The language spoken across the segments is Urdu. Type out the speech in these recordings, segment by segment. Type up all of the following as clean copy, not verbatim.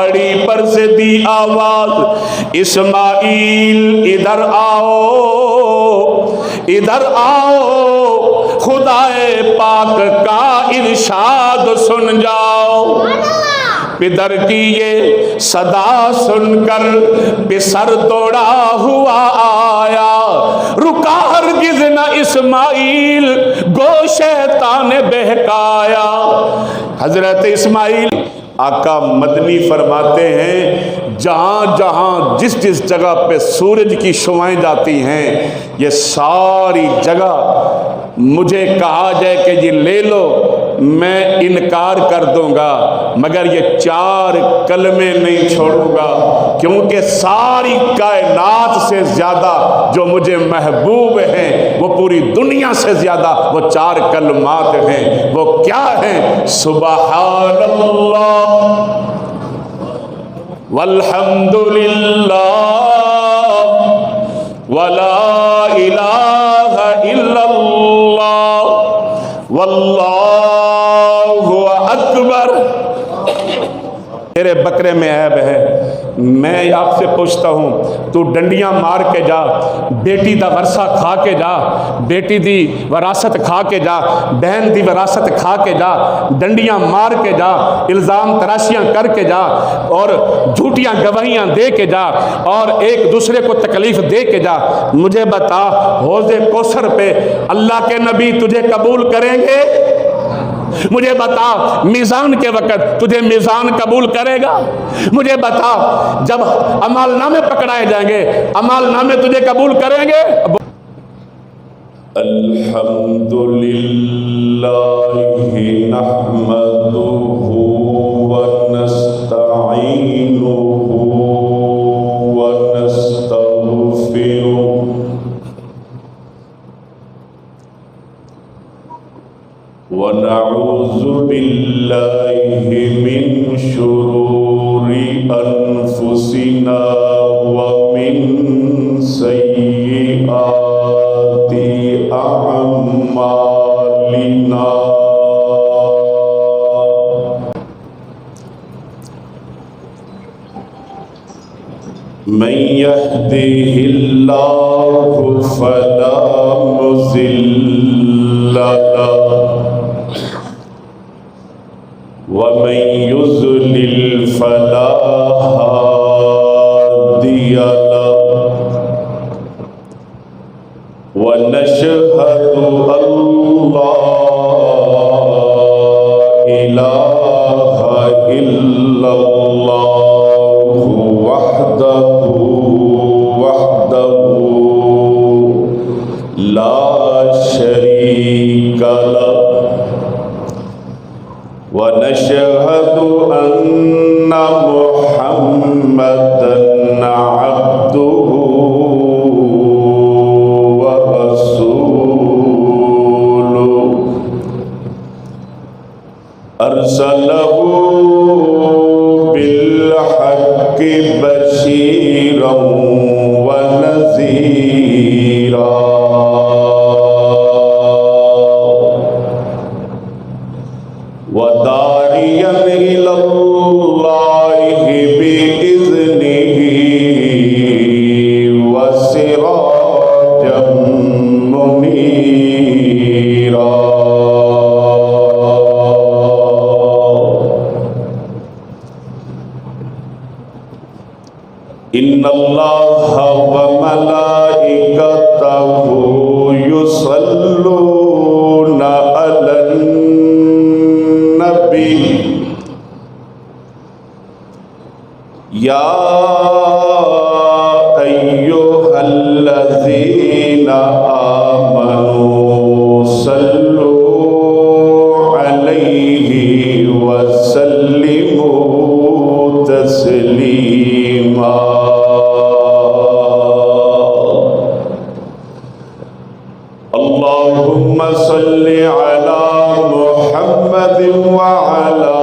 پہاڑی پر سے دی آواز اسماعیل ادھر آؤ ادھر آؤ خدائے پاک کا ارشاد سن جاؤ پدر کی یہ صدا سن کر پسر دوڑا ہوا آیا رکا ہرگز نہ اسماعیل گو شیطان بہکایا حضرت اسماعیل آقا مدنی فرماتے ہیں جہاں جہاں جس جس جگہ پہ سورج کی شعائیں جاتی ہیں یہ ساری جگہ مجھے کہا جائے کہ یہ لے لو میں انکار کر دوں گا مگر یہ 4 کلمے نہیں چھوڑوں گا کیونکہ ساری کائنات سے زیادہ جو مجھے محبوب ہیں وہ پوری دنیا سے زیادہ وہ 4 کلمات ہیں وہ کیا ہیں سبحان اللہ والحمد للہ ولا الہ الا اللہ واللہ اکبر تیرے بکرے میں عیب ہے میں آپ سے پوچھتا ہوں تو ڈنڈیاں مار کے جا بیٹی دا ورثہ کھا کے جا بیٹی دی وراثت کھا کے جا بہن دی وراثت کھا کے جا ڈنڈیاں مار کے جا الزام تراشیاں کر کے جا اور جھوٹیاں گواہیاں دے کے جا اور ایک دوسرے کو تکلیف دے کے جا مجھے بتا حوض کوثر پہ اللہ کے نبی تجھے قبول کریں گے مجھے بتا میزان کے وقت تجھے میزان قبول کرے گا مجھے بتا جب اعمال نامے پکڑائے جائیں گے اعمال نامے تجھے قبول کریں گے الحمدللہ نحمدہ ونستعینہ ونعوذ باللہ من شرور انفسنا ومن سیئات اعمالنا من يهده الله فلا مضل له ومن يضلل فلا هادي له ونشهد أن لا إله إلا الله وحده لا شريك له ونشهد أن محمدًا عبده ورسوله أرسله بالحق بشيرا ونذيرا وداعيا إلى الله بإذنه وسراجا منيرا إن الله وملائكته يصلون على النبي يا أيها الذين آمنوا صلوا عليه وسلموا تسليما اللهم صل على محمد وعلى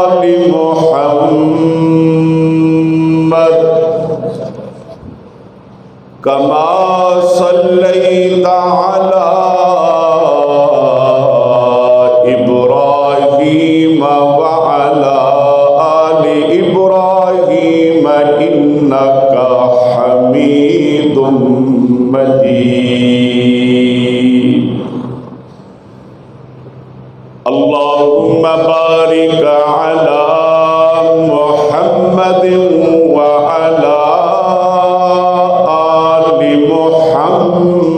آل محمد كما صليت على إبراهيم وعلى اللهم بارك على محمد وعلى آل محمد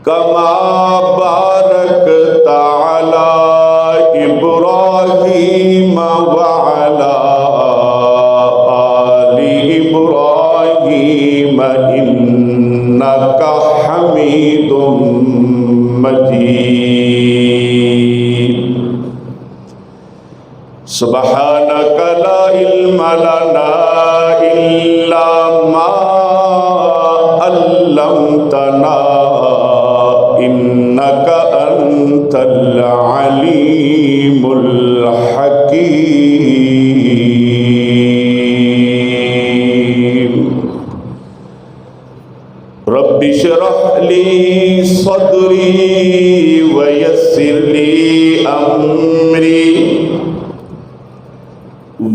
كما باركت على إبراهيم وعلى آل إبراهيم إنك حميد مجيد سبحانك لا علم لنا إلا ما علمتنا إنك أنت العليم الحكيم رب اشرح لي صدري ويسر لي أمري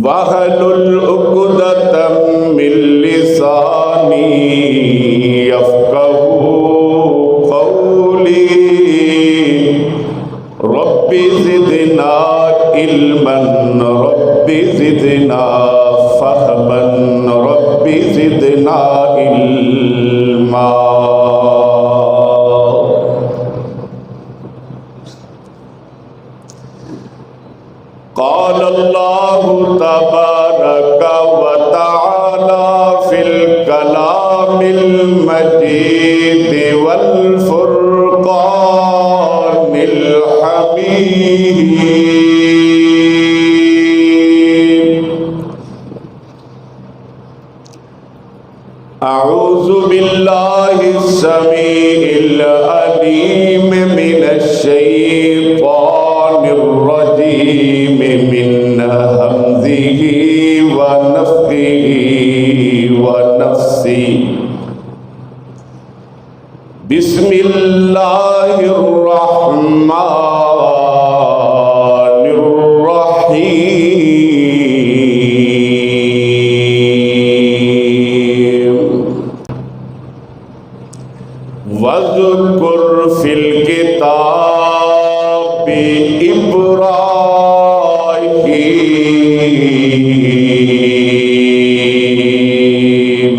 واحلل عقدة من لساني يفقهوا قولي رب زدنا علما رب زدنا فهما رب زدنا علما قال الله تبارك وتعالى في الكلام المجيد والفرقان الحميد أعوذ بالله السميع العليم من الشيطان الرجيم من همزه ونفخه ونفسه بسم الله الرحمن الرحيم واذكر في الكتاب إبراهيم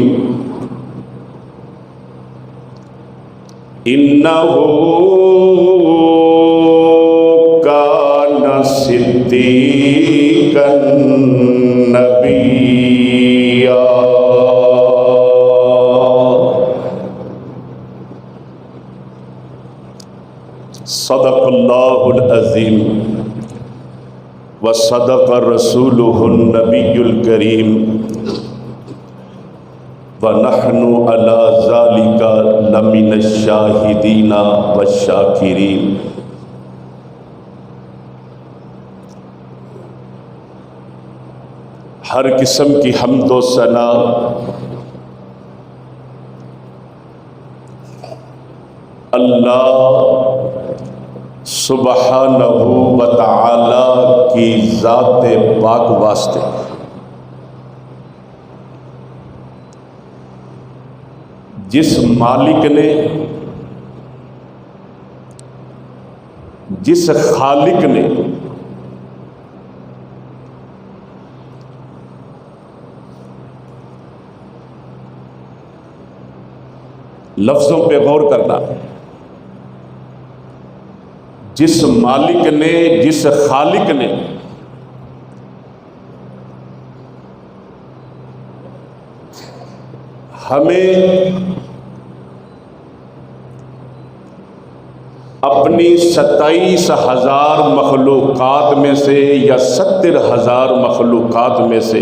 إنه كان صديقا نبيا صدق اللہ العظیم وصدق رسولہ النبی الکریم وَنَحْنُ عَلَى ذَلِكَ لَمِنَ الشَّاهِدِينَ وَالشَّاكِرِينَ ہر قسم کی حمد و ثنا اللہ سبحانہ و تعالی کی ذات پاک واسطے جس مالک نے جس خالق نے لفظوں پہ غور کرنا جس مالک نے جس خالق نے ہمیں اپنی 27,000 مخلوقات میں سے یا 70,000 مخلوقات میں سے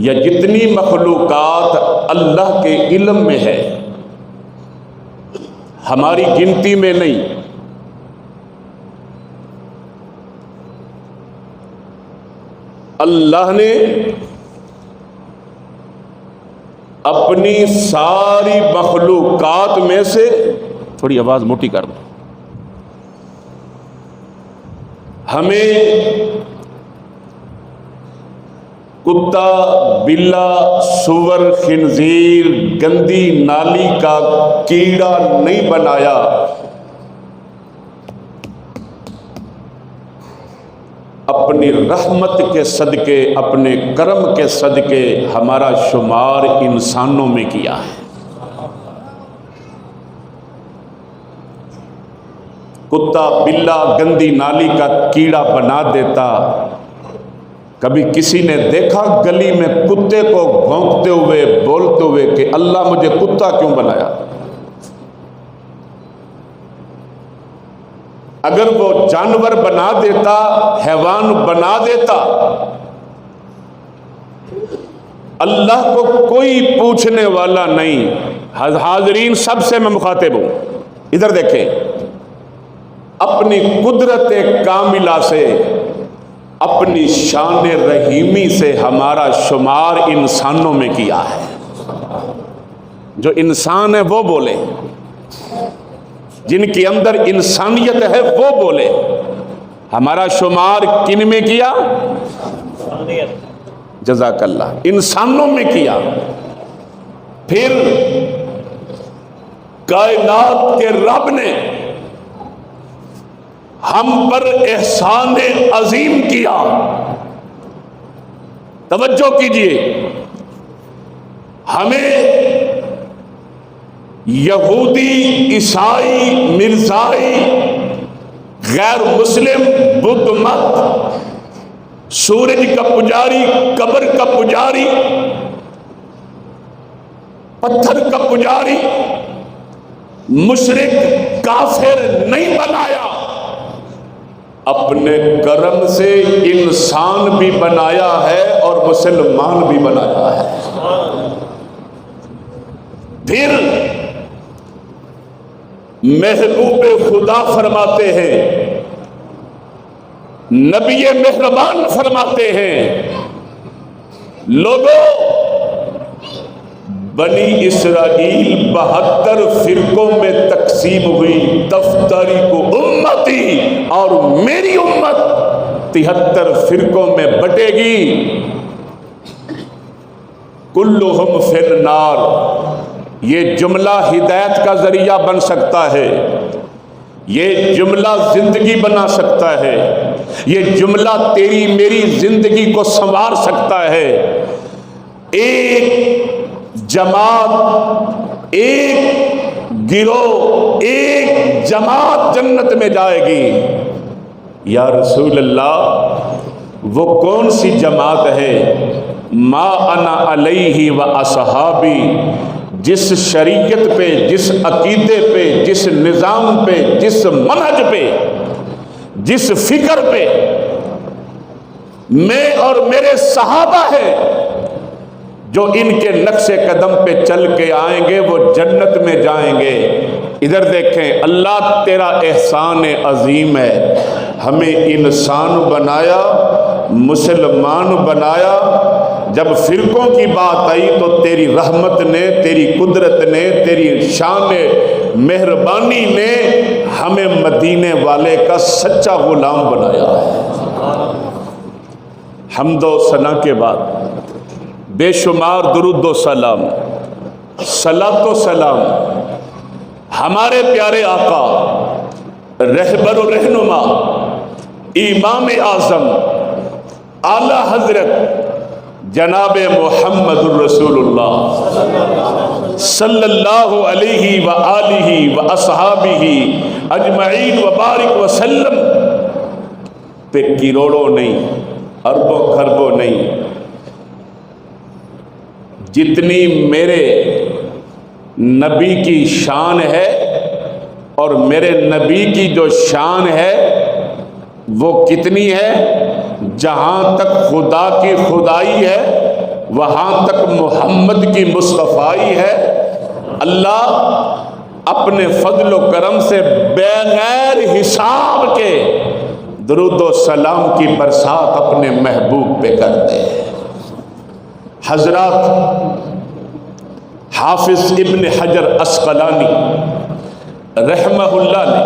یا جتنی مخلوقات اللہ کے علم میں ہے ہماری گنتی میں نہیں، اللہ نے اپنی ساری مخلوقات میں سے، تھوڑی آواز موٹی کر دو، ہمیں کتا، بلا، سور، خنزیر، گندی نالی کا کیڑا نہیں بنایا، اپنی رحمت کے صدقے، اپنے کرم کے صدقے ہمارا شمار انسانوں میں کیا ہے۔ کتا، بلا، گندی نالی کا کیڑا بنا دیتا۔ کبھی کسی نے دیکھا گلی میں کتے کو بھونکتے ہوئے، بولتے ہوئے کہ اللہ مجھے کتا کیوں بنایا؟ اگر وہ جانور بنا دیتا، حیوان بنا دیتا، اللہ کو کوئی پوچھنے والا نہیں۔ حاضرین سب سے میں مخاطب ہوں، ادھر دیکھیں، اپنی قدرت کاملہ سے، اپنی شان رحیمی سے ہمارا شمار انسانوں میں کیا ہے۔ جو انسان ہے وہ بولے، جن کے اندر انسانیت ہے وہ بولے، ہمارا شمار کن میں کیا؟ جزاک اللہ، انسانوں میں کیا۔ پھر کائنات کے رب نے ہم پر احسان عظیم کیا۔ توجہ کیجئے، ہمیں یہودی، عیسائی، مرزائی، غیر مسلم، بدھ مت، سورج کا پجاری، قبر کا پجاری، پتھر کا پجاری، مشرک، کافر نہیں بنایا، اپنے کرم سے انسان بھی بنایا ہے اور مسلمان بھی بنایا ہے۔ پھر محبوب خدا فرماتے ہیں، نبی مہربان فرماتے ہیں، لوگوں، بنی اسرائیل 72 فرقوں میں تقسیم ہوئی، تفترق امتی، اور میری امت 73 فرقوں میں بٹے گی، کلہم فی النار۔ یہ جملہ ہدایت کا ذریعہ بن سکتا ہے، یہ جملہ زندگی بنا سکتا ہے، یہ جملہ تیری میری زندگی کو سنوار سکتا ہے۔ ایک جماعت، ایک گروہ، ایک جماعت جنت میں جائے گی۔ یا رسول اللہ، وہ کون سی جماعت ہے؟ ما انا علیہ و اصحابی، جس شریعت پہ، جس عقیدے پہ، جس نظام پہ، جس منہج پہ، جس فکر پہ میں اور میرے صحابہ ہیں، جو ان کے نقش قدم پہ چل کے آئیں گے وہ جنت میں جائیں گے۔ ادھر دیکھیں، اللہ تیرا احسان عظیم ہے، ہمیں انسان بنایا، مسلمان بنایا۔ جب فرقوں کی بات آئی تو تیری رحمت نے، تیری قدرت نے، تیری شان مہربانی نے ہمیں مدینے والے کا سچا غلام بنایا ہے۔ حمد و ثنا کے بعد بے شمار درود و سلام، صلاۃ و سلام ہمارے پیارے آقا، رہبر و رہنما، امام اعظم، اعلی حضرت جناب محمد الرسول اللہ صلی اللہ علیہ وآلہ واصحابہ اجمعین وبارک وسلم پہ کروڑوں نہیں، اربوں خربوں نہیں، جتنی میرے نبی کی شان ہے اور میرے نبی کی جو شان ہے وہ کتنی ہے؟ جہاں تک خدا کی خدائی ہے وہاں تک محمد کی مصطفائی ہے۔ اللہ اپنے فضل و کرم سے بغیر حساب کے درود و سلام کی برسات اپنے محبوب پہ کر دے۔ حضرات، حافظ ابن حجر عسقلانی رحمہ اللہ نے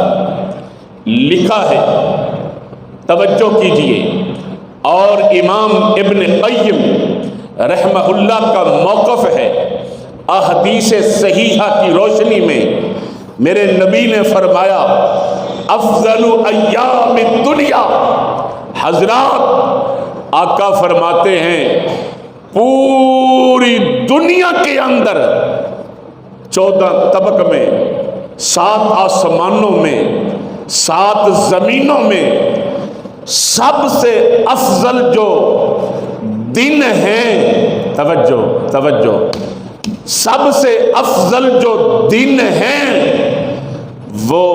لکھا ہے، توجہ کیجئے، اور امام ابن قیم رحمہ اللہ کا موقف ہے، احادیث صحیحہ کی روشنی میں میرے نبی نے فرمایا افضل ایام الدنیا، حضرات آقا فرماتے ہیں پوری دنیا کے اندر 14 طبق میں، 7 آسمانوں میں، 7 زمینوں میں سب سے افضل جو دن ہیں، توجہ، سب سے افضل جو دن ہیں وہ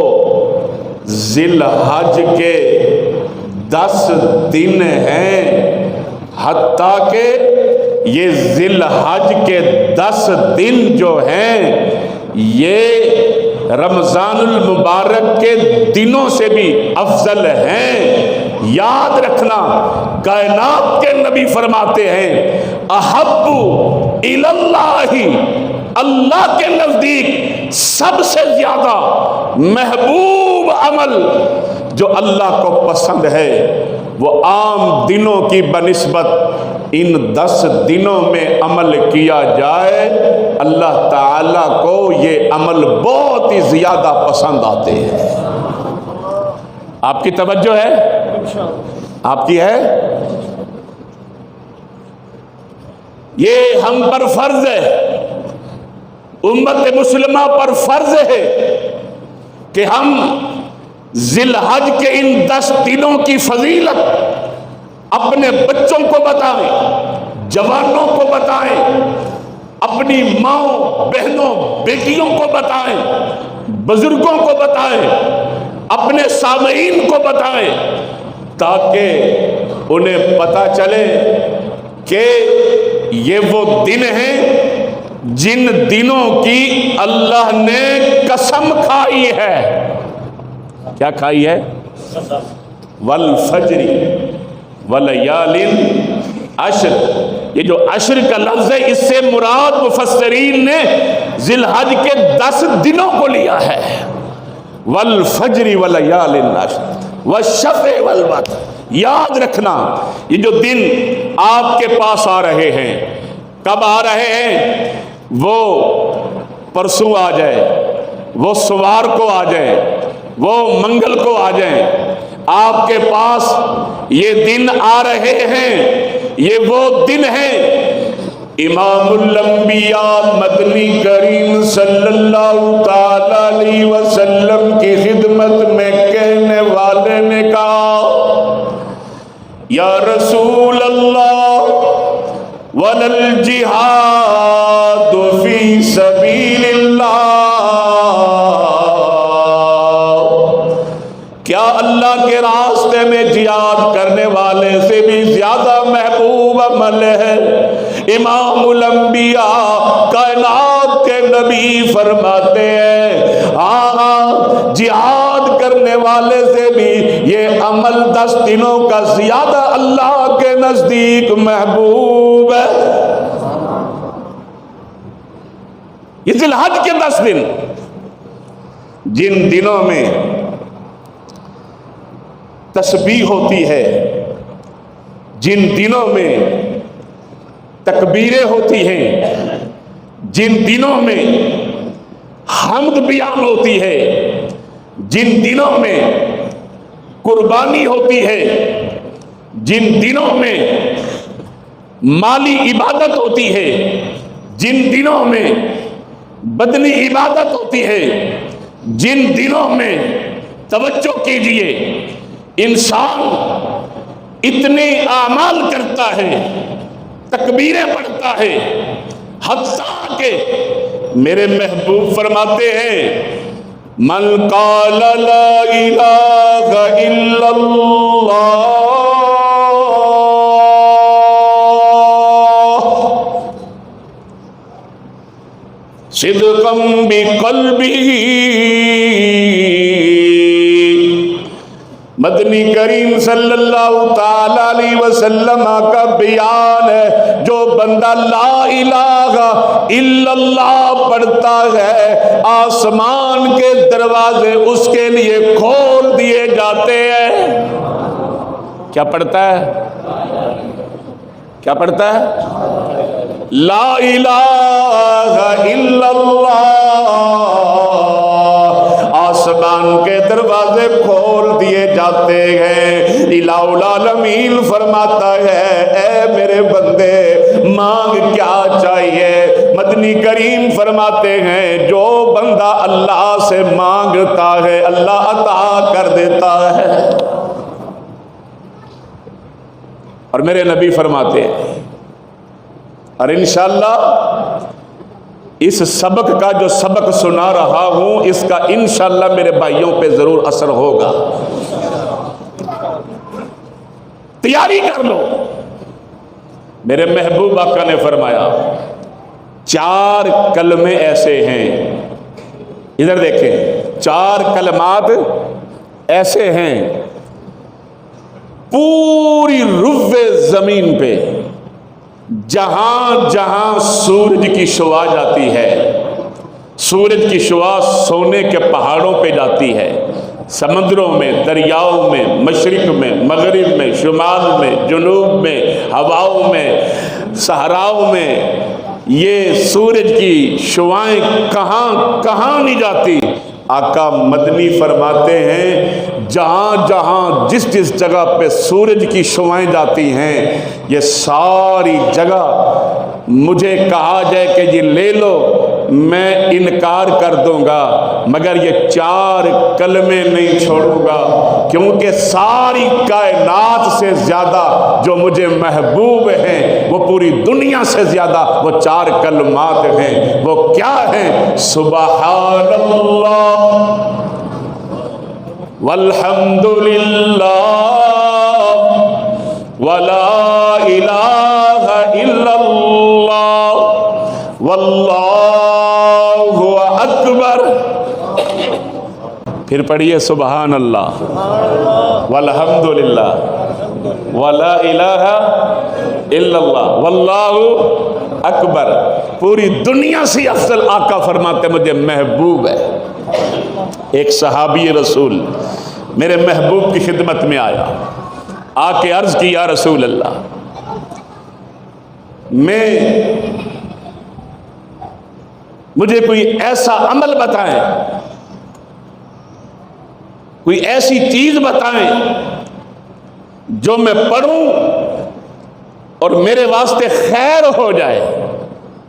ذی الحج کے 10 دن ہیں، حتیٰ کہ یہ ذی الحج کے 10 دن جو ہیں یہ رمضان المبارک کے دنوں سے بھی افضل ہیں۔ یاد رکھنا، کائنات کے نبی فرماتے ہیں احب الاللہ، اللہ کے نزدیک سب سے زیادہ محبوب عمل جو اللہ کو پسند ہے وہ عام دنوں کی بنسبت ان 10 دنوں میں عمل کیا جائے، اللہ تعالیٰ کو یہ عمل بہت ہی زیادہ پسند آتے ہیں۔ آپ کی توجہ ہے؟ آپ کی ہے؟ یہ ہم پر فرض ہے، امت مسلمہ پر فرض ہے کہ ہم ذی الحج کے ان 10 دنوں کی فضیلت اپنے بچوں کو بتائیں، جوانوں کو بتائیں، اپنی ماؤں بہنوں بیٹیوں کو بتائیں، بزرگوں کو بتائیں، اپنے سامعین کو بتائیں، تاکہ انہیں پتہ چلے کہ یہ وہ دن ہیں جن دنوں کی اللہ نے قسم کھائی ہے۔ کیا کھائی ہے؟ والفجر ولیال عشر۔ یہ جو عشر کا لفظ ہے اس سے مراد مفسرین نے ذی الحج کے 10 دنوں کو لیا ہے۔ والفجر ولیال عشر والشفع والوتر۔ یاد رکھنا یہ جو دن آپ کے پاس آ رہے ہیں، کب آ رہے ہیں؟ وہ پرسوں آ جائے، وہ سوار کو آ جائے، وہ منگل کو آ جائیں، آپ کے پاس یہ دن آ رہے ہیں۔ یہ وہ دن ہیں امام الانبیاء مدنی کریم صلی اللہ تعالی علیہ وسلم کی خدمت میں کہنے والے نے کہا یا رسول اللہ ولل جہاد فی سبیل اللہ، کیا اللہ کے راستے میں جہاد کرنے والے سے بھی زیادہ محبوب عمل ہے؟ امام الانبیاء کائنات کے نبی فرماتے ہیں ہاں، جہاد کرنے والے سے بھی یہ عمل 10 دنوں کا زیادہ اللہ کے نزدیک محبوب ہے۔ یہ ذی الحج کے 10 دن، جن دنوں میں تسبیح ہوتی ہے، جن دنوں میں تکبیریں ہوتی ہیں، جن دنوں میں حمد بیان ہوتی ہے، جن دنوں میں قربانی ہوتی ہے، جن دنوں میں مالی عبادت ہوتی ہے، جن دنوں میں بدنی عبادت ہوتی ہے، جن دنوں میں توجہ کیجئے انسان اتنے اعمال کرتا ہے، تکبیریں پڑھتا ہے، حتیٰ کہ میرے محبوب فرماتے ہیں من قال لا الہ الا اللہ صدقا بقلبہ، مدنی کریم صلی اللہ تعالی علیہ وسلم کا بیان ہے، جو بندہ لا الہ الا اللہ پڑھتا ہے آسمان کے دروازے اس کے لیے کھول دیے جاتے ہیں۔ کیا پڑھتا ہے؟ کیا پڑھتا ہے؟ لا الہ الا اللہ۔ آسمان کے دروازے کھول دیے جاتے ہیں۔ الہ العالمین فرماتا ہے اے میرے بندے مانگ کیا چاہیے؟ مدنی کریم فرماتے ہیں جو بندہ اللہ سے مانگتا ہے اللہ عطا کر دیتا ہے۔ اور میرے نبی فرماتے ہیں، اور انشاءاللہ اس سبق کا جو سبق سنا رہا ہوں اس کا انشاءاللہ میرے بھائیوں پہ ضرور اثر ہوگا، تیاری کر لو۔ میرے محبوب آقا نے فرمایا 4 کلمے ایسے ہیں، ادھر دیکھیں 4 کلمات ایسے ہیں پوری روئے زمین پہ جہاں جہاں سورج کی شعاع جاتی ہے، سورج کی شعاع سونے کے پہاڑوں پہ جاتی ہے، سمندروں میں، دریاؤں میں، مشرق میں، مغرب میں، شمال میں، جنوب میں، ہواؤں میں، صحراؤں میں، یہ سورج کی شعاعیں کہاں کہاں نہیں جاتی؟ آقا مدنی فرماتے ہیں جہاں جہاں جس جس جگہ پہ سورج کی شعاعیں جاتی ہیں یہ ساری جگہ مجھے کہا جائے کہ یہ لے لو میں انکار کر دوں گا، مگر یہ 4 کلمے نہیں چھوڑوں گا، کیونکہ ساری کائنات سے زیادہ جو مجھے محبوب ہیں وہ پوری دنیا سے زیادہ وہ 4 کلمات ہیں۔ وہ کیا ہیں؟ سبحان اللہ والحمد للہ ولا الہ الا اللہ واللہ اکبر۔ پھر پڑھیے سبحان اللہ والحمد للہ ولا الہ الا اللہ واللہ اکبر۔ پوری دنیا سے افضل آقا فرماتے مجھے محبوب ہے۔ ایک صحابی رسول میرے محبوب کی خدمت میں آیا، آ کے عرض کی یا رسول اللہ مجھے کوئی ایسا عمل بتائیں، کوئی ایسی چیز بتائیں جو میں پڑھوں اور میرے واسطے خیر ہو جائے۔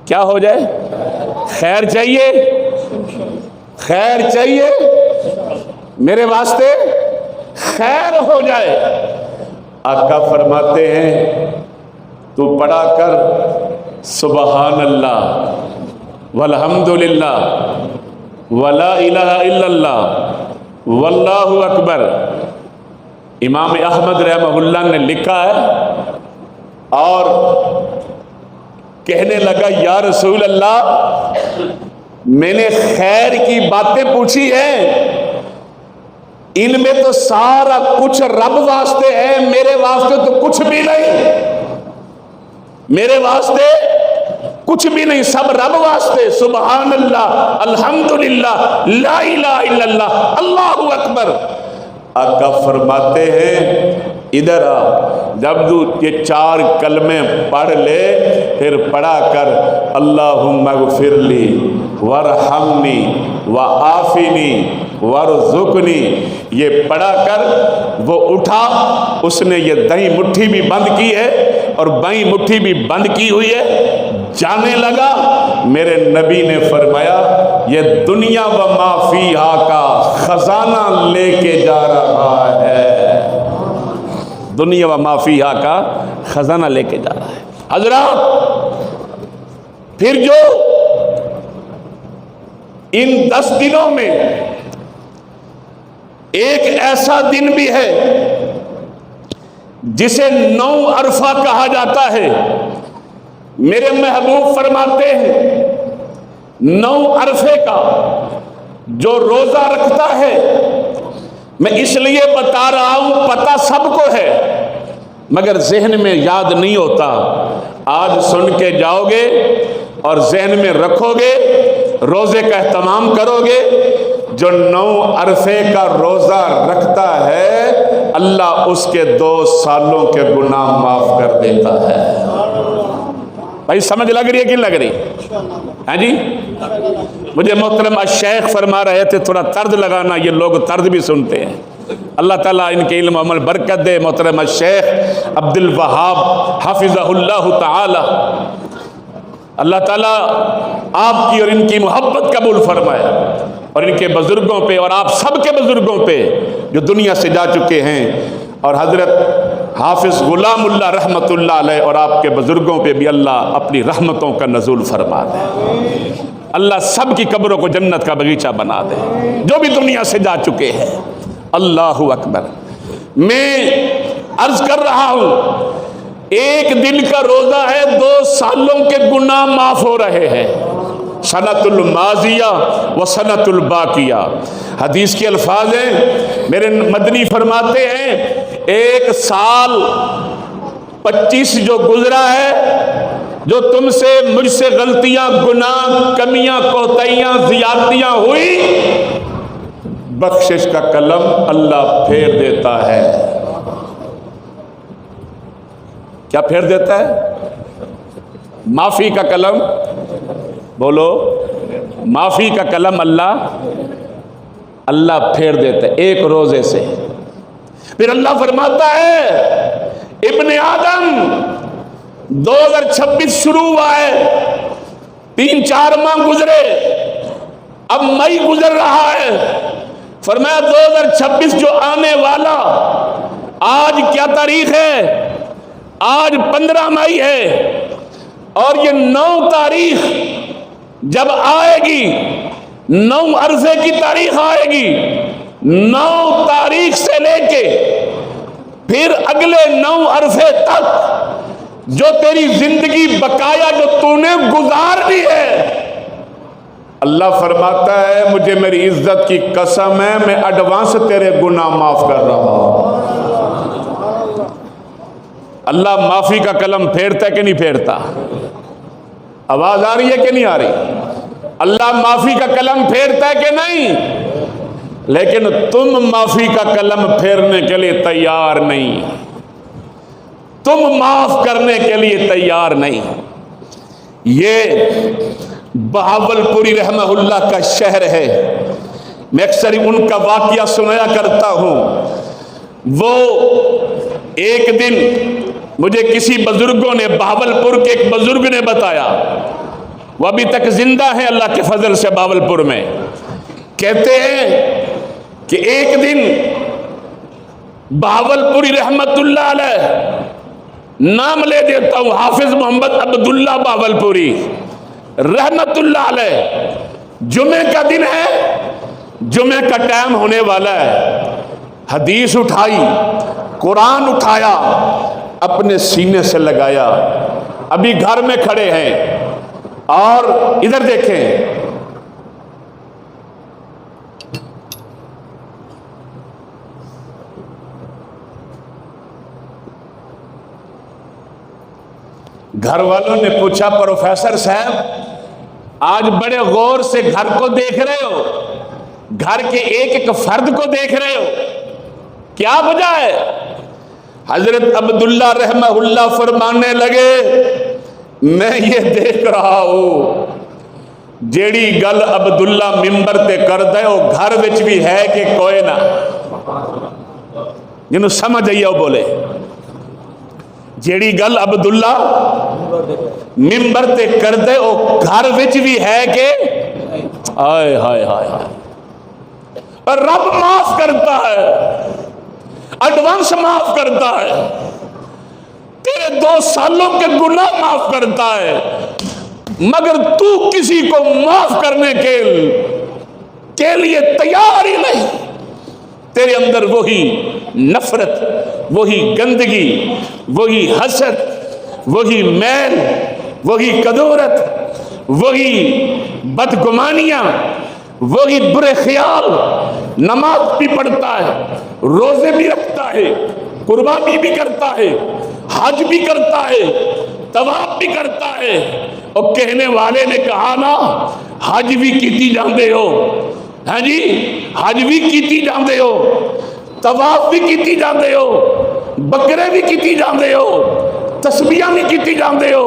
کیا ہو جائے؟ خیر چاہیے، خیر چاہیے، میرے واسطے خیر ہو جائے۔ آقا فرماتے ہیں تو پڑھا کر سبحان اللہ والحمد للہ ولا الہ الا اللہ واللہ اکبر۔ امام احمد رحمہ اللہ نے لکھا ہے اور کہنے لگا یا رسول اللہ میں نے خیر کی باتیں پوچھی ہیں، ان میں تو سارا کچھ رب واسطے ہے، میرے واسطے تو کچھ بھی نہیں، میرے واسطے کچھ بھی نہیں، سب رب واسطے۔ سبحان اللہ الحمدللہ لا الہ الا اللہ اللہ اکبر۔ آقا فرماتے ہیں ادھر آ، جب تو یہ 4 کلمے پڑھ لے پھر پڑھا کر اللہم اغفر لی وارحمنی وعافنی وارزقنی، یہ پڑھا کر وہ اٹھا، اس نے یہ دائیں مٹھی بھی بند کی ہے اور بائیں مٹھی بھی بند کی ہوئی ہے، جانے لگا۔ میرے نبی نے فرمایا یہ دنیا و ما فیہا کا خزانہ لے کے جا رہا ہے، دنیا و ما فیہا کا خزانہ لے کے جا رہا ہے۔ حضرات پھر جو ان 10 دنوں میں ایک ایسا دن بھی ہے جسے 9 عرفہ کہا جاتا ہے، میرے محبوب فرماتے ہیں 9 عرفے کا جو روزہ رکھتا ہے، میں اس لیے بتا رہا ہوں پتہ سب کو ہے مگر ذہن میں یاد نہیں ہوتا، آج سن کے جاؤ گے اور ذہن میں رکھو گے، روزے کا اہتمام کرو گے۔ جو 9 عرفے کا روزہ رکھتا ہے اللہ اس کے 2 سالوں کے گناہ معاف کر دیتا ہے۔ بھائی سمجھ لگ رہی ہے کہ لگ رہی؟ ہاں جی، مجھے محترم الشیخ فرما رہے تھے تھوڑا طرز لگانا، یہ لوگ طرز بھی سنتے ہیں، اللہ تعالیٰ ان کے علم عمل برکت دے۔ محترم الشیخ عبد الوہاب حافظہ اللہ تعالی، اللہ تعالیٰ آپ کی اور ان کی محبت قبول فرمائے، اور ان کے بزرگوں پہ اور آپ سب کے بزرگوں پہ جو دنیا سے جا چکے ہیں، اور حضرت حافظ غلام اللہ رحمۃ اللہ علیہ اور آپ کے بزرگوں پہ بھی اللہ اپنی رحمتوں کا نزول فرما دے۔ اللہ سب کی قبروں کو جنت کا باغیچہ بنا دے جو بھی دنیا سے جا چکے ہیں۔ اللہ اکبر۔ میں عرض کر رہا ہوں، ایک دن کا روزہ ہے، 2 سالوں کے گناہ معاف ہو رہے ہیں۔ سنت الماضیہ و سنت الباقیہ، حدیث کے الفاظ ہیں، میرے مدنی فرماتے ہیں 1 سال 25 جو گزرا ہے، جو تم سے مجھ سے غلطیاں، گناہ، کمیاں، کوتاہیاں، زیادتیاں ہوئی، بخشش کا قلم اللہ پھیر دیتا ہے۔ کیا پھیر دیتا ہے؟ معافی کا قلم، بولو، معافی کا قلم اللہ پھیر دیتا ہے 1 روزے سے۔ پھر اللہ فرماتا ہے ابن آدم 2026 شروع ہوا ہے، 3-4 ماہ گزرے، اب مئی گزر رہا ہے، فرمایا 2026 جو آنے والا، آج کیا تاریخ ہے؟ آج 15 مئی ہے، اور یہ 9 تاریخ جب آئے گی، 9 عرفے کی تاریخ آئے گی، 9 تاریخ سے لے کے پھر اگلے 9 عرفے تک جو تیری زندگی بقایا جو تو نے گزارنی ہے، اللہ فرماتا ہے مجھے میری عزت کی قسم ہے، میں ایڈوانس تیرے گناہ معاف کر رہا ہوں۔ اللہ معافی کا قلم پھیرتا ہے کہ نہیں پھیرتا؟ آواز آ رہی ہے کہ نہیں آ رہی؟ اللہ معافی کا قلم پھیرتا ہے کہ نہیں؟ لیکن تم معافی کا قلم پھیرنے کے لیے تیار نہیں، تم معاف کرنے کے لیے تیار نہیں۔ یہ بہاول پوری رحمہ اللہ کا شہر ہے، میں اکثر ان کا واقعہ سنایا کرتا ہوں۔ وہ ایک دن مجھے کسی بزرگوں نے، بہاول پور کے ایک بزرگ نے بتایا، وہ ابھی تک زندہ ہیں اللہ کے فضل سے بہاول پور میں، کہتے ہیں کہ ایک دن بہاول پوری رحمت اللہ علیہ، نام لے دیتا ہوں، حافظ محمد عبداللہ بہاول پوری رحمت اللہ علیہ، جمعہ کا دن ہے، جمعہ کا ٹائم ہونے والا ہے، حدیث اٹھائی، قرآن اٹھایا، اپنے سینے سے لگایا، ابھی گھر میں کھڑے ہیں، اور ادھر دیکھیں، گھر والوں نے پوچھا پروفیسر صاحب آج بڑے غور سے گھر کو دیکھ رہے ہو، گھر کے ایک ایک فرد کو دیکھ رہے ہو، کیا وجہ ہے؟ حضرت عبداللہ رحمہ اللہ فرمانے لگے میں یہ دیکھ رہا ہوں جیڑی گل عبداللہ ممبر تے کر دے وہ گھر وچ بھی ہے کہ کوئی نہ، جنہوں سمجھ آئی وہ بولے، جیڑی گل عبداللہ ممبر تے کر دے وہ گھر وچ بھی ہے کہ آئے ہائے ہائے ہائے، اور رب معاف کرتا ہے، ایڈوانس معاف کرتا ہے، تیرے 2 سالوں کے گناہ معاف کرتا ہے، مگر تو کسی کو معاف کرنے کے لیے تیار ہی نہیں، تیرے اندر وہی نفرت، وہی گندگی، وہی حسد، وہی میل، وہی کدورت، وہی بدگمانیاں، وہی برے خیال، نماز بھی پڑھتا ہے، روزے بھی رکھتا ہے، قربانی بھی کرتا ہے، حج بھی کرتا ہے، طواف بھی کرتا ہے، اور کہنے والے نے کہا نا حج بھی کیتی جاندے ہو، ہاں جی حج بھی کیتی جاندے ہو، طواف بھی کیتی جاندے ہو، بکرے بھی کیتی جاندے ہو، تسبیحاں بھی کیتی جاندے ہو،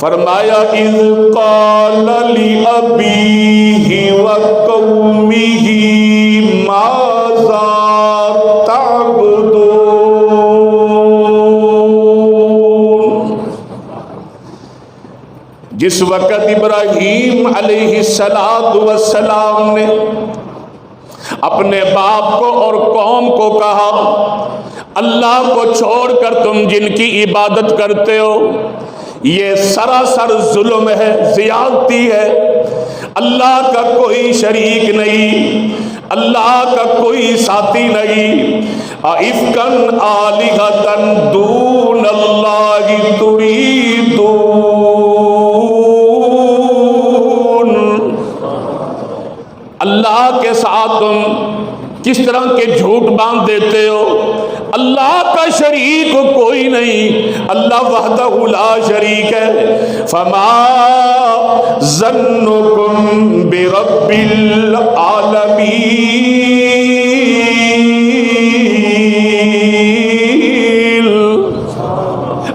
فرمایا اذ قال لأبیہ وقومہ ماذا تعبدون، جس وقت ابراہیم علیہ السلام نے اپنے باپ کو اور قوم کو کہا اللہ کو چھوڑ کر تم جن کی عبادت کرتے ہو یہ سراسر ظلم ہے، زیادتی ہے، اللہ کا کوئی شریک نہیں، اللہ کا کوئی ساتھی نہیں، ائفکن آلہۃ دون اللہ تریدون، اللہ کے ساتھ تم کس طرح کے جھوٹ باندھ دیتے ہو، اللہ کا شریک کوئی نہیں، اللہ وحدہ لا شریک ہے، فما ظنکم برب العالمین،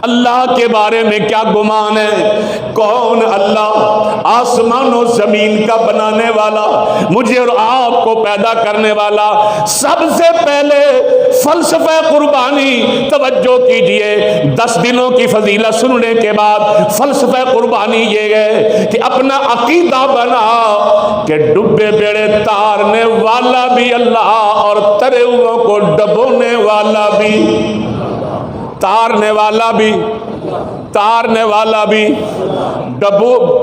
اللہ کے بارے میں کیا گمان ہے، کون اللہ، آسمان و زمین کا بنانے والا، مجھے اور آپ کو پیدا کرنے والا۔ سب سے پہلے فلسفہ قربانی توجہ کیجئے، 10 دنوں کی فضیلت سننے کے بعد فلسفہ قربانی یہ ہے کہ اپنا عقیدہ بنا کہ ڈبے بیڑے تارنے والا بھی اللہ اور ترے ہوئوں کو ڈبونے والا بھی، تارنے والا بھی، تارنے والا بھی،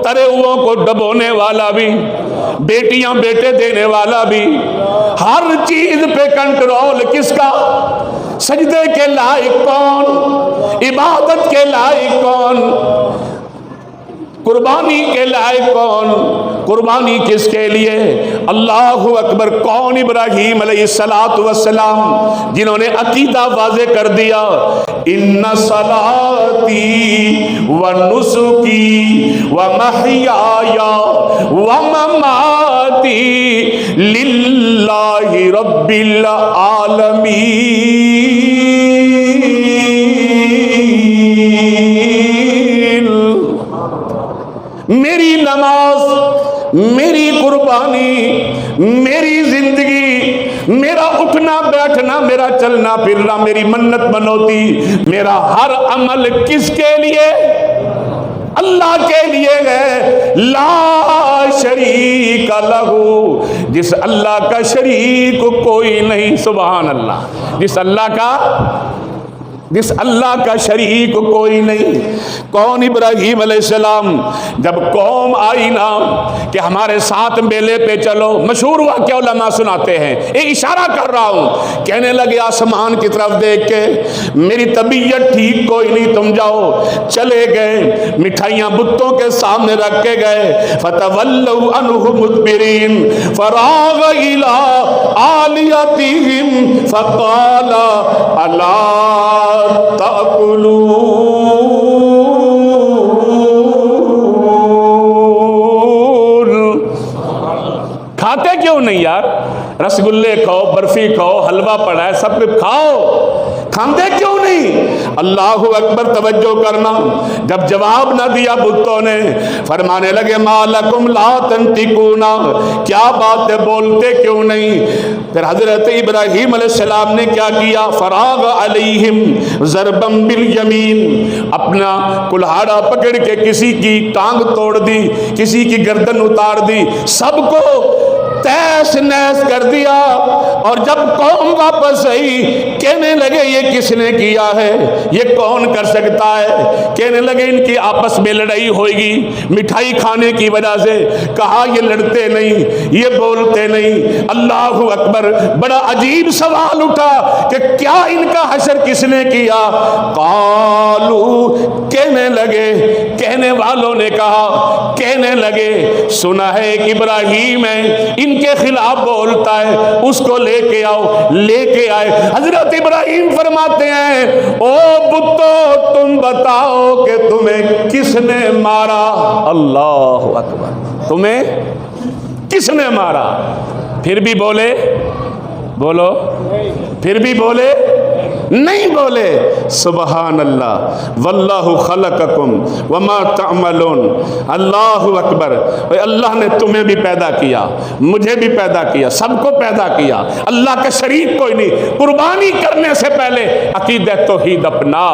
ترے ہوئوں کو ڈبونے والا بھی، بیٹیاں بیٹے دینے والا بھی، ہر چیز پہ کنٹرول کس کا، سجدے کے لائق کون، عبادت کے لائق کون، قربانی کے لائق کون، قربانی کس کے لیے، اللہ اکبر، کون، ابراہیم علیہ السلام جنہوں نے عقیدہ واضح کر دیا، ان صلاتی و نسکی و محیای و مماتی للہ رب العالمین، میری نماز، میری قربانی، میری زندگی، میرا اٹھنا بیٹھنا، میرا چلنا پھرنا، میری منت منوتی، میرا ہر عمل کس کے لیے، اللہ کے لیے ہے، لا شریک لہو، جس اللہ کا شریک کوئی نہیں، سبحان اللہ، جس اللہ کا شریک کوئی نہیں۔ کون، ابراہیم علیہ السلام، جب قوم آئی نا کہ ہمارے ساتھ میلے پہ چلو، مشہور واقعہ علماء سناتے ہیں، ایک اشارہ کر رہا ہوں، کہنے لگے آسمان کی طرف دیکھ کے میری طبیعت ٹھیک کوئی نہیں، تم جاؤ، چلے گئے، مٹھائیاں بتوں کے سامنے رکھ کے گئے، فتولوا عنہ مدبرین، فراغ الی آلیتہم فقال الا تأکلون، کھاتے کیوں نہیں یار، رسگلے کھاؤ، برفی کھاؤ، حلوہ پڑا ہے، سب کچھ کھاؤ، کھاندے کیوں نہیں، اللہ اکبر، توجہ کرنا، جب جواب نہ دیا بتوں نے، فرمانے لگے ما لکم لا تنطقون، کیا بات ہے، بولتے کیوں نہیں، پھر حضرت ابراہیم علیہ السلام نے کیا کیا، فراغ علیہم ضربا بالیمین، اپنا کلہاڑا پکڑ کے کسی کی ٹانگ توڑ دی، کسی کی گردن اتار دی، سب کو تیس نیس کر دیا، اور جب قوم واپس آئی کہنے لگے یہ کس نے کیا ہے، یہ کون کر سکتا ہے، کہنے لگے ان کی آپس میں لڑائی ہوئے گی مٹھائی کھانے کی وجہ سے، کہا یہ لڑتے نہیں، یہ بولتے نہیں، اللہ اکبر، بڑا عجیب سوال اٹھا کہ کیا ان کا حشر کس نے کیا، قالو، کہنے لگے، کہنے والوں نے کہا، کہنے لگے سنا ہے کہ ابراہیم ہے ان کے خلاف بولتا ہے، اس کو لے کے آؤ، لے کے آئے، حضرت ابراہیم فرماتے ہیں او بتو تم بتاؤ کہ تمہیں کس نے مارا، اللہ اکبر، تمہیں کس نے مارا، پھر بھی بولے، بولو، پھر بھی بولے، نہیں بولے سبحان اللہ واللہ خلقکم وما تعملون، اللہ اکبر، اللہ نے تمہیں بھی پیدا کیا، مجھے بھی پیدا کیا، سب کو پیدا کیا، اللہ کا شریک کوئی نہیں۔ قربانی کرنے سے پہلے عقیدہ توحید اپنا،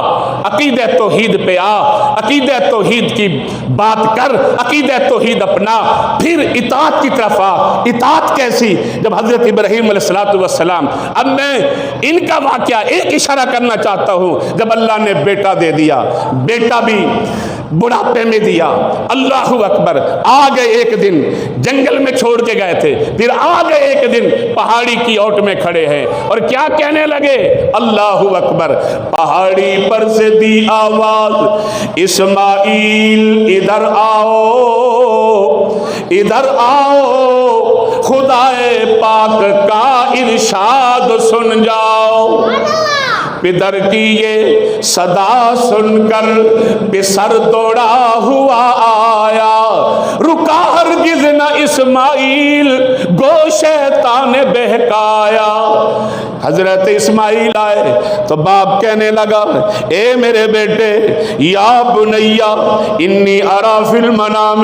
عقیدہ توحید پہ آ، عقیدہ توحید کی بات کر، عقیدہ توحید اپنا، پھر اطاعت کی طرف آ۔ اطاعت کیسی؟ جب حضرت ابراہیم علیہ السلام، اب میں ان کا واقعہ ایک اشارہ کرنا چاہتا ہوں، جب اللہ نے بیٹا دے دیا، بیٹا بھی بڑھاپے میں دیا، اللہ اکبر، آ گئے ایک دن جنگل میں چھوڑ کے گئے تھے، پھر آ گئے ایک دن پہاڑی کی اوٹ میں کھڑے ہیں اور کیا کہنے لگے؟ اللہ اکبر، پہاڑی پر سے دی آواز اسماعیل ادھر آؤ، ادھر آؤ، خدائے پاک کا ارشاد سن جاؤ۔ پدر کی یہ صدا سن کر پسر دوڑا ہوا آیا، رکا ہرگز نہ اسماعیل، گو شیطان بہکایا۔ حضرت اسماعیل آئے تو باپ کہنے لگا، اے میرے بیٹے، یا بنیا انی ارا فی المنام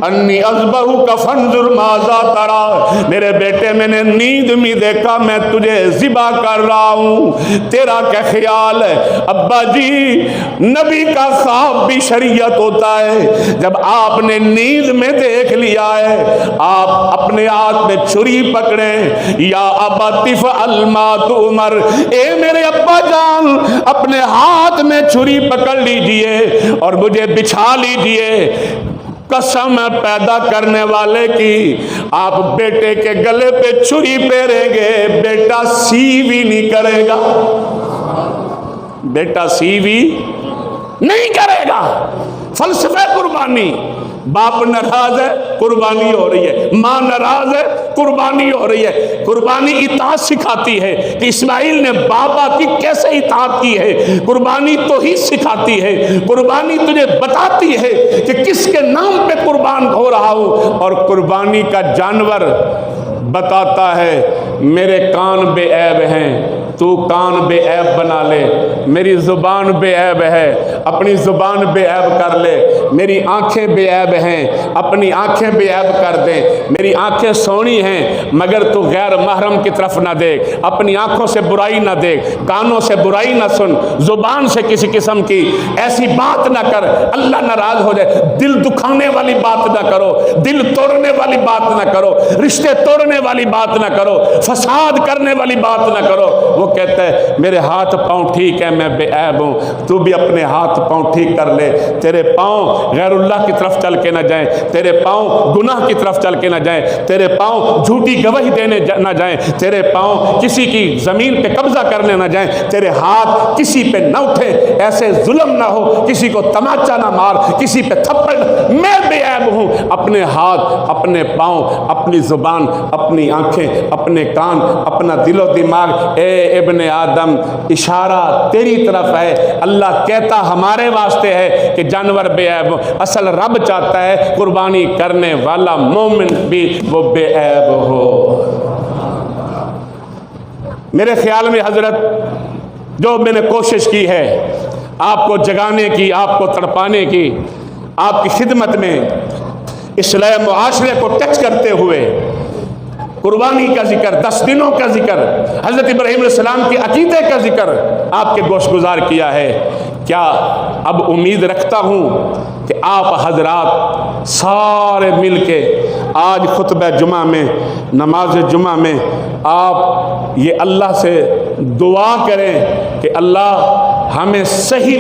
انی اذبحک فانظر ماذا تری، میرے بیٹے میں نے نیند میں دیکھا میں تجھے ذبح کر رہا ہوں، تیرا کیا خیال ہے؟ ابا جی، نبی کا خواب بھی شریعت ہوتا ہے، جب آپ نے نیند میں دیکھ لیا ہے، آپ اپنے ہاتھ میں چھری پکڑیں، یا ابا تفعل ما تؤمر، اے میرے ابا جان اپنے ہاتھ میں چھری پکڑ لیجئے اور مجھے بچھا لیجئے، قسم پیدا کرنے والے کی، آپ بیٹے کے گلے پہ چھری پھیریں گے، بیٹا سیوی نہیں کرے گا، بیٹا سیوی نہیں کرے گا۔ فلسفہ قربانی، باپ ناراض ہے قربانی ہو رہی ہے، ماں ناراض ہے قربانی ہو رہی ہے۔ قربانی اطاعت سکھاتی ہے کہ اسماعیل نے بابا کی کیسے اطاعت کی ہے، قربانی توحید سکھاتی ہے، قربانی تجھے بتاتی ہے کہ کس کے نام پہ قربان ہو رہا ہوں، اور قربانی کا جانور بتاتا ہے میرے کان بے عیب ہیں، تو کان بے عیب بنا لے، میری زبان بے عیب ہے، اپنی زبان بے عیب کر لے، میری آنکھیں بے عیب ہیں، اپنی آنکھیں بے عیب کر دے، میری آنکھیں سونی ہیں مگر تو غیر محرم کی طرف نہ دیکھ، اپنی آنکھوں سے برائی نہ دیکھ، کانوں سے برائی نہ سن، زبان سے کسی قسم کی ایسی بات نہ کر، اللہ ناراض ہو جائے، دل دکھانے والی بات نہ کرو، دل توڑنے والی بات نہ کرو، رشتے توڑنے والی بات نہ کرو، فساد کرنے والی بات نہ کرو۔ وہ کہتا ہے میرے ہاتھ پاؤں ٹھیک ہے، میں بے عیب ہوں، تو بھی اپنے ہاتھ پاؤں ٹھیک کر لے، تیرے پاؤں غیر اللہ کی طرف چل کے نہ جائیں، تیرے پاؤں گناہ کی طرف چل کے نہ جائیں، تیرے پاؤں جھوٹی گواہی دینے نہ جائیں، تیرے پاؤں کسی کی زمین پہ قبضہ کرنے نہ جائیں، تیرے ہاتھ کسی پہ نہ اٹھے، ایسے ظلم نہ ہو، کسی کو تماچا نہ مار، کسی پہ تھپڑ، میں بے عیب ہوں۔ اپنے ہاتھ، اپنے پاؤں، اپنی زبان، اپنی آنکھیں، اپنے کان، اپنا دل و دماغ، اے ابن آدم اشارہ تیری طرف ہے، اللہ کہتا ہمارے واسطے ہے کہ جانور بے عیب ہو، اصل رب چاہتا ہے قربانی کرنے والا مومن بھی وہ بے عیب ہو۔ میرے خیال میں حضرت جو میں نے کوشش کی ہے آپ کو جگانے کی، آپ کو تڑپانے کی، آپ کی خدمت میں اصلاح معاشرے کو ٹچ کرتے ہوئے قربانی کا ذکر، 10 دنوں کا ذکر، حضرت ابراہیم علیہ السلام کے عقیدے کا ذکر آپ کے گوش گزار کیا ہے۔ کیا اب امید رکھتا ہوں کہ آپ حضرات سارے مل کے آج خطبہ جمعہ میں، نماز جمعہ میں آپ یہ اللہ سے دعا کریں کہ اللہ ہمیں صحیح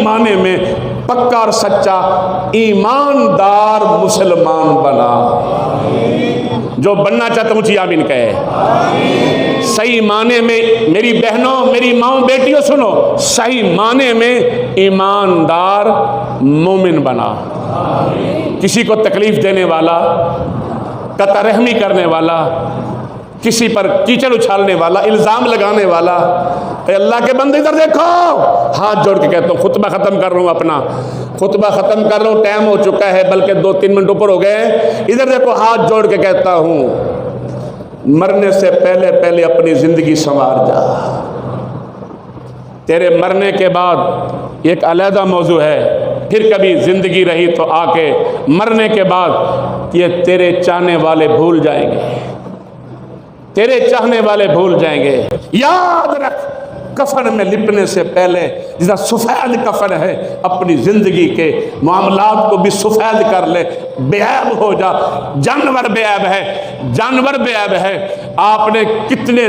معنی میں پکا اور سچا ایماندار مسلمان بنا۔ جو بننا چاہتا ہوں مجھے آمین کہے۔ صحیح معنی میں میری بہنوں، میری ماؤں، بیٹیوں سنو، صحیح معنی میں ایماندار مومن بنا، کسی کو تکلیف دینے والا، قطع رحمی کرنے والا، کسی پر کیچڑ اچھالنے والا، الزام لگانے والا۔ اے اللہ کے بندے ادھر دیکھو، ہاتھ جوڑ کے کہتا ہوں، خطبہ ختم کر رہا ہوں، اپنا خطبہ ختم کر رہا ہوں، ٹائم ہو چکا ہے، بلکہ 2-3 منٹ اوپر ہو گئے۔ ادھر دیکھو، ہاتھ جوڑ کے کہتا ہوں، مرنے سے پہلے اپنی زندگی سنوار جا، تیرے مرنے کے بعد ایک علیحدہ موضوع ہے، پھر کبھی زندگی رہی تو آ کے مرنے کے بعد یہ تیرے چاہنے والے بھول جائیں گے، تیرے چاہنے والے بھول جائیں گے۔ یاد رکھ، کفن میں لپنے سے پہلے جیسا سفید کفن ہے، اپنی زندگی کے معاملات کو بھی سفید کر لے، بے عیب ہو جا۔ جانور بے عیب ہے، جانور بے عیب ہے۔ آپ نے کتنے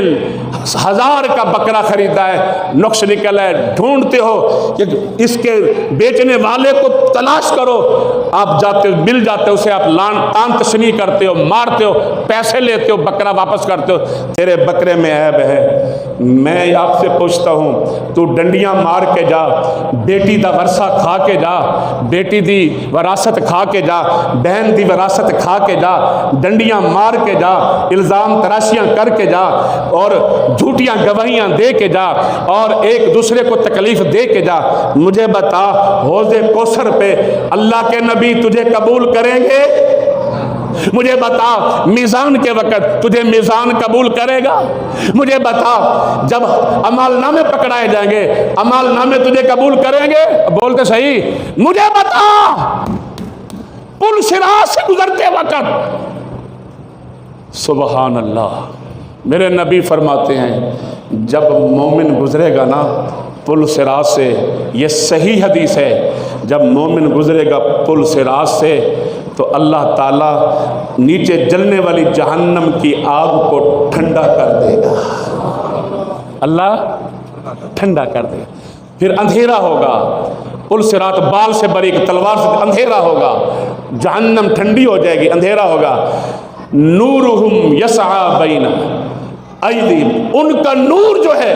ہزار کا بکرا خریدا ہے، نقص نکلا ہے، ڈھونڈتے ہو کہ اس کے بیچنے والے کو تلاش کرو، آپ جاتے ہو، مل جاتے ہو، اسے آپ تان تشنی کرتے ہو، مارتے ہو، پیسے لیتے ہو، بکرا واپس کرتے ہو، تیرے بکرے میں عیب ہے۔ میں آپ سے پوچھتا ہوں، تو ڈنڈیاں مار کے جا، بیٹی دا ورثہ کھا کے جا، بیٹی دی وراثت کھا کے جا، بہن دی وراثت کھا کے جا، ڈنڈیاں مار کے جا، الزام تراشیاں کر کے جا، اور جھوٹیاں گواہیاں دے کے جا، اور ایک دوسرے کو تکلیف دے کے جا۔ مجھے بتا، حوض کوثر پہ اللہ کے نبی تجھے قبول کریں گے؟ مجھے بتا، میزان کے وقت تجھے میزان قبول کرے گا؟ مجھے بتا، جب اعمال نامے پکڑائے جائیں گے، اعمال نامے تجھے قبول کریں گے؟ بولتے صحیح، مجھے بتا، پل صراط سے گزرتے وقت، سبحان اللہ، میرے نبی فرماتے ہیں جب مومن گزرے گا نا پل صراط سے، یہ صحیح حدیث ہے، جب مومن گزرے گا پل صراط سے تو اللہ تعالیٰ نیچے جلنے والی جہنم کی آگ کو ٹھنڈا کر دے گا، اللہ ٹھنڈا کر دے گا۔ پھر اندھیرا ہوگا، پل صراط بال سے باریک تلوار سے اندھیرا ہوگا، جہنم ٹھنڈی ہو جائے گی، اندھیرا ہوگا۔ نورہم یسعی بین ایدیہم، ان کا نور جو ہے،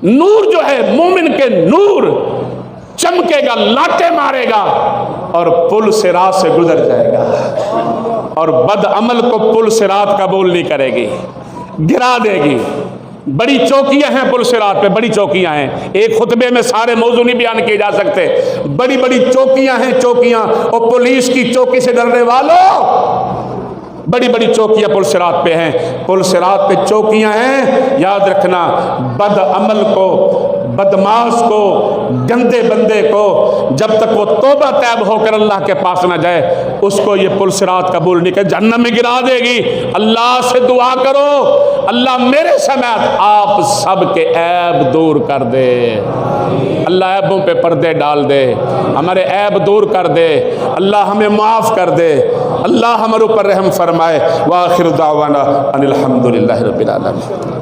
نور جو ہے مومن کے نور چمکے گا، لاٹے مارے گا اور پل صراط سے گزر جائے گا، اور بد عمل کو پل صراط قبول نہیں کرے گی، گرا دے گی۔ بڑی چوکیاں ہیں پل صراط پہ، بڑی چوکیاں ہیں، ایک خطبے میں سارے موضوع نہیں بیان کیے جا سکتے، بڑی بڑی چوکیاں ہیں، چوکیاں، اور پولیس کی چوکی سے ڈرنے والوں، بڑی بڑی چوکیاں پل صراط پہ ہیں، پل صراط پہ چوکیاں ہیں۔ یاد رکھنا، بد عمل کو، بدماش کو، گندے بندے کو جب تک وہ توبہ طیب ہو کر اللہ کے پاس نہ جائے، اس کو یہ پل صراط قبول نہیں کرے، جہنم میں گرا دے گی۔ اللہ سے دعا کرو، اللہ میرے سمیت آپ سب کے عیب دور کر دے، اللہ عیبوں پہ پردے ڈال دے، ہمارے عیب دور کر دے، اللہ ہمیں معاف کر دے، اللہ ہمارے اوپر رحم فرمائے۔ وآخر دعوانا ان الحمد للہ رب العالمین۔